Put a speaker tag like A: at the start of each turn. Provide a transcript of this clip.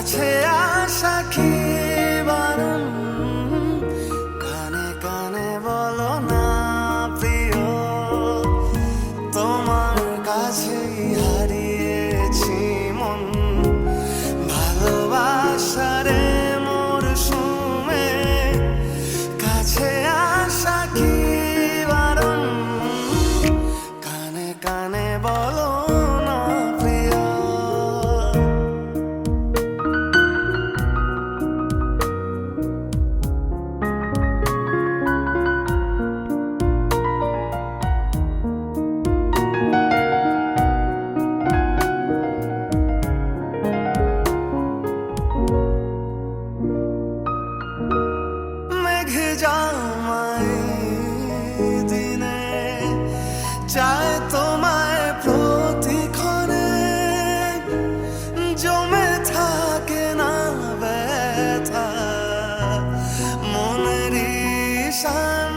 A: কাছে আসা কি বারণ, কানে কানে বলো না প্রিয়, তোমার কাছেই হারিয়েছি মন। ভালোবাসারে মরশুমে কাছে আসা কি বারণ, কানে কানে বলো না প্রিয়। মেঘ জামাই দিনে চায় তোমায় প্রতিক্ষণে, জমে থাকে না ব্যথা মনেরই শান